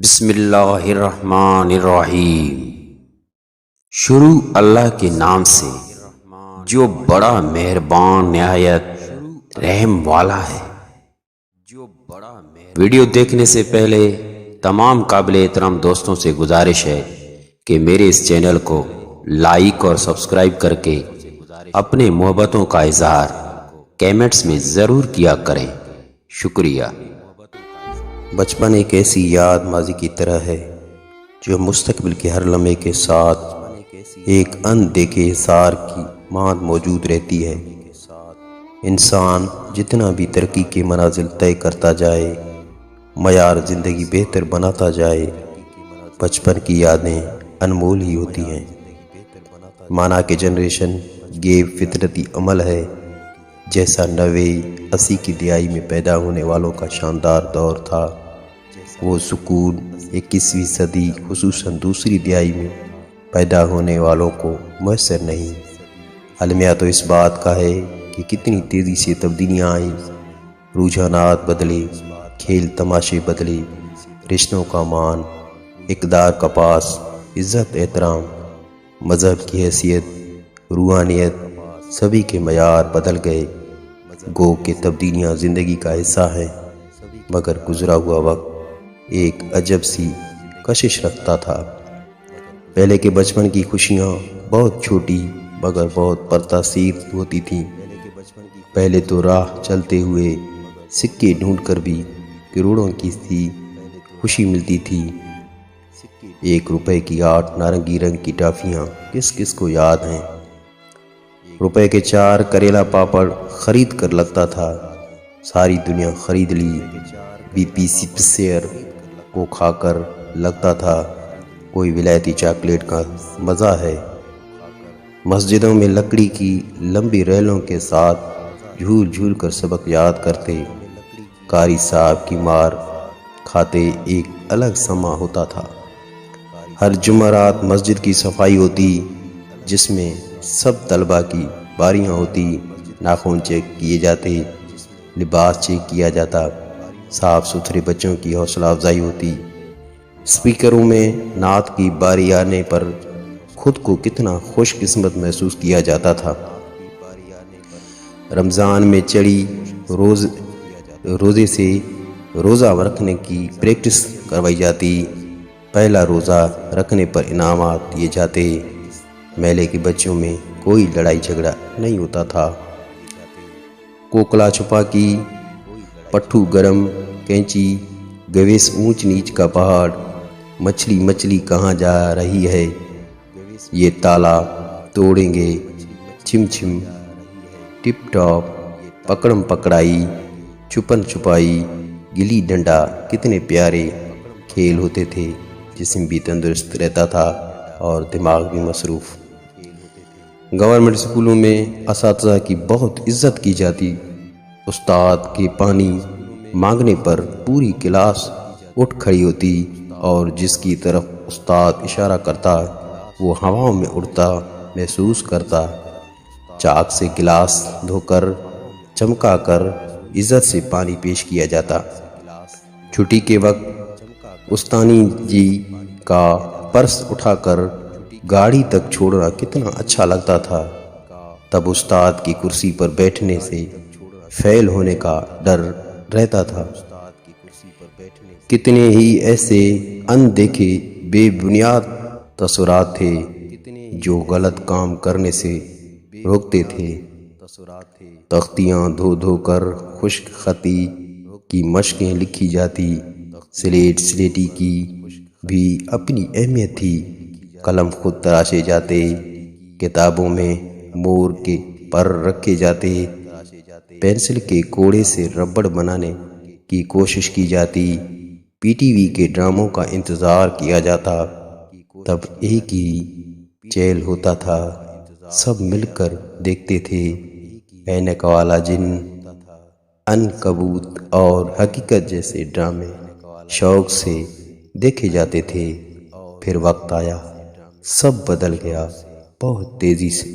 بسم اللہ الرحمن الرحیم۔ شروع اللہ کے نام سے جو بڑا مہربان نہایت رحم والا ہے۔ ویڈیو دیکھنے سے پہلے تمام قابل احترام دوستوں سے گزارش ہے کہ میرے اس چینل کو لائک اور سبسکرائب کر کے اپنے محبتوں کا اظہار کیمنٹس میں ضرور کیا کریں۔ شکریہ۔ بچپن ایک ایسی یاد ماضی کی طرح ہے جو مستقبل کے ہر لمحے کے ساتھ ایک اندیکھے اثار کی مانند موجود رہتی ہے۔ انسان جتنا بھی ترقی کے منازل طے کرتا جائے، معیار زندگی بہتر بناتا جائے، بچپن کی یادیں انمول ہی ہوتی ہیں۔ مانا کہ جنریشن یہ فطرتی عمل ہے، جیسا 90-80 کی دہائی میں پیدا ہونے والوں کا شاندار دور تھا، وہ سکون 21ویں صدی خصوصاً دوسری دہائی میں پیدا ہونے والوں کو میسر نہیں۔ المیہ تو اس بات کا ہے کہ کتنی تیزی سے تبدیلیاں آئیں، رجحانات بدلے، کھیل تماشے بدلے، رشتوں کا مان، اقدار کا پاس، عزت احترام، مذہب کی حیثیت، روحانیت، سبھی کے معیار بدل گئے۔ گو کہ تبدیلیاں زندگی کا حصہ ہیں، مگر گزرا ہوا وقت ایک عجب سی کشش رکھتا تھا۔ پہلے کے بچپن کی خوشیاں بہت چھوٹی مگر بہت پرتاثیر ہوتی تھیں۔ پہلے تو راہ چلتے ہوئے سکے ڈھونڈ کر بھی کروڑوں کی سی خوشی ملتی تھی۔ 1 روپے کی 8 نارنگی رنگ کی ٹافیاں کس کس کو یاد ہیں؟ روپے کے 4 کریلا پاپڑ خرید کر لگتا تھا ساری دنیا خرید لی۔ BP سپسیر کو کھا کر لگتا تھا کوئی ولایتی چاکلیٹ کا مزہ ہے۔ مسجدوں میں لکڑی کی لمبی ریلوں کے ساتھ جھول جھول کر سبق یاد کرتے، قاری صاحب کی مار کھاتے ایک الگ سما ہوتا تھا۔ ہر جمعرات مسجد کی صفائی ہوتی، جس میں سب طلبہ کی باریاں ہوتی، ناخن چیک کیے جاتے، لباس چیک کیا جاتا، صاف ستھرے بچوں کی حوصلہ افزائی ہوتی۔ اسپیکروں میں نعت کی باری آنے پر خود کو کتنا خوش قسمت محسوس کیا جاتا تھا۔ رمضان میں چڑھی روزے سے روزہ رکھنے کی پریکٹس کروائی جاتی، پہلا روزہ رکھنے پر انعامات دیے جاتے، میلے کے بچوں میں کوئی لڑائی جھگڑا نہیں ہوتا تھا۔ کوکلا چھپا کی، پٹھو گرم، کینچی، گویس اونچ نیچ کا پہاڑ، مچھلی مچھلی کہاں جا رہی ہے، یہ تالا توڑیں گے، چھم چھم، ٹپ ٹاپ، پکڑم پکڑائی، چھپن چھپائی، گلی ڈنڈا، کتنے پیارے کھیل ہوتے تھے۔ جسم بھی تندرست رہتا تھا اور دماغ بھی مصروف۔ گورنمنٹ اسکولوں میں اساتذہ کی بہت عزت کی جاتی۔ استاد کے پانی مانگنے پر پوری کلاس اٹھ کھڑی ہوتی اور جس کی طرف استاد اشارہ کرتا وہ ہواؤں میں اڑتا محسوس کرتا۔ چاک سے گلاس دھو کر چمکا کر عزت سے پانی پیش کیا جاتا۔ چھٹی کے وقت استانی جی کا پرس اٹھا کر گاڑی تک چھوڑنا کتنا اچھا لگتا تھا۔ تب استاد کی کرسی پر بیٹھنے سے فیل ہونے کا ڈر رہتا تھا۔ کتنے ہی ایسے اندیکھے بے بنیاد تصورات تھے جو غلط کام کرنے سے روکتے تھے۔ تختیاں دھو دھو کر خشک خطی کی مشقیں لکھی جاتی، سلیٹی کی بھی اپنی اہمیت تھی۔ قلم خود تراشے جاتے، کتابوں میں مور کے پر رکھے جاتے، پینسل کے کوڑے سے ربڑ بنانے کی کوشش کی جاتی، PTV کے ڈراموں کا انتظار کیا جاتا۔ تب ایک ہی چینل ہوتا تھا، سب مل کر دیکھتے تھے، اینک والا جن، عنکبوت اور حقیقت جیسے ڈرامے شوق سے دیکھے جاتے تھے۔ پھر وقت آیا، سب بدل گیا بہت تیزی سے۔